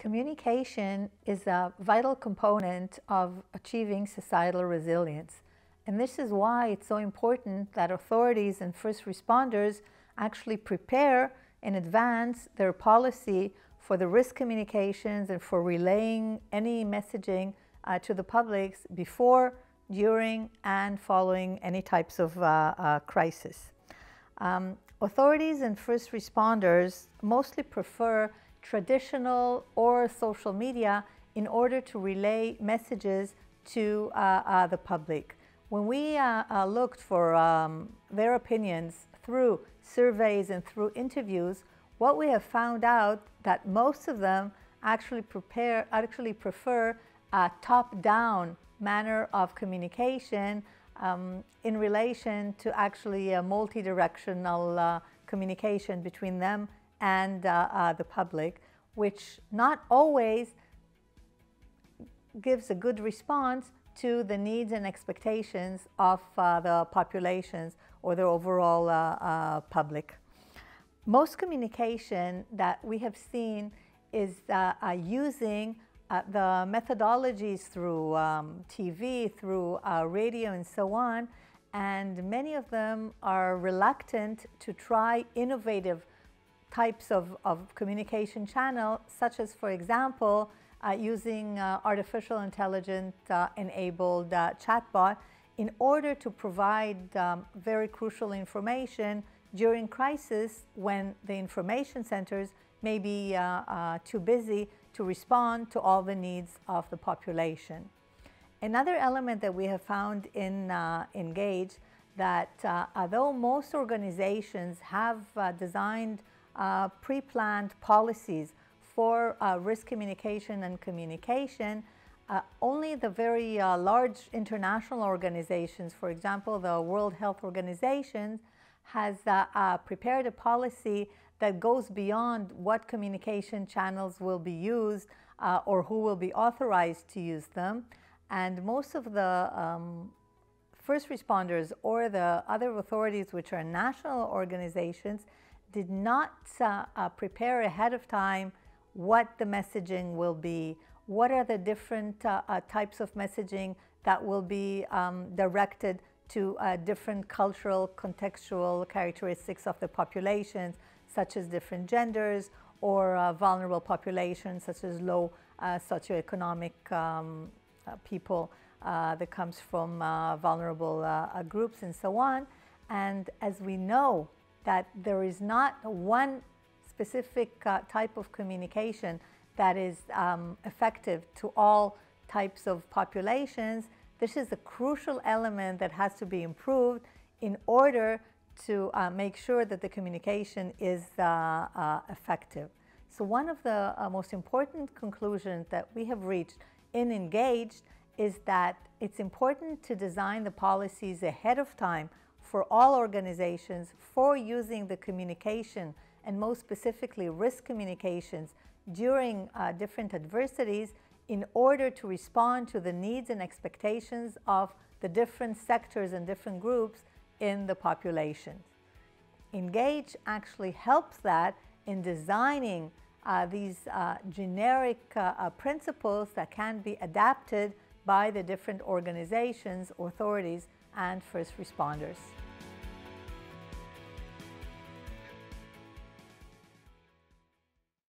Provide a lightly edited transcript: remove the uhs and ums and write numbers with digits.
Communication is a vital component of achieving societal resilience. And this is why it's so important that authorities and first responders actually prepare in advance their policy for the risk communications and for relaying any messaging to the public before, during, and following any types of crisis. Authorities and first responders mostly prefer traditional or social media in order to relay messages to the public. When we looked for their opinions through surveys and through interviews, what we have found out that most of them actually prefer a top-down manner of communication in relation to actually a multi-directional communication between them and the public, which not always gives a good response to the needs and expectations of the populations or the overall public. Most communication that we have seen is using the methodologies through TV, through radio, and so on, and many of them are reluctant to try innovative types of communication channel, such as, for example, using artificial intelligence enabled chatbot in order to provide very crucial information during crisis when the information centers may be too busy to respond to all the needs of the population. Another element that we have found in Engage that although most organizations have designed pre-planned policies for risk communication and communication, only the very large international organizations, for example, the World Health Organization, has prepared a policy that goes beyond what communication channels will be used or who will be authorized to use them. And most of the first responders or the other authorities, which are national organizations, did not prepare ahead of time what the messaging will be, what are the different types of messaging that will be directed to different cultural, contextual characteristics of the populations, such as different genders or vulnerable populations, such as low socioeconomic people that comes from vulnerable groups and so on. And as we know that there is not one specific type of communication that is effective to all types of populations, this is a crucial element that has to be improved in order to make sure that the communication is effective. So one of the most important conclusions that we have reached in Engaged is that it's important to design the policies ahead of time for all organizations for using the communication, and most specifically risk communications, during different adversities in order to respond to the needs and expectations of the different sectors and different groups in the population. Engage actually helps that in designing these generic principles that can be adapted by the different organizations, authorities, and first responders.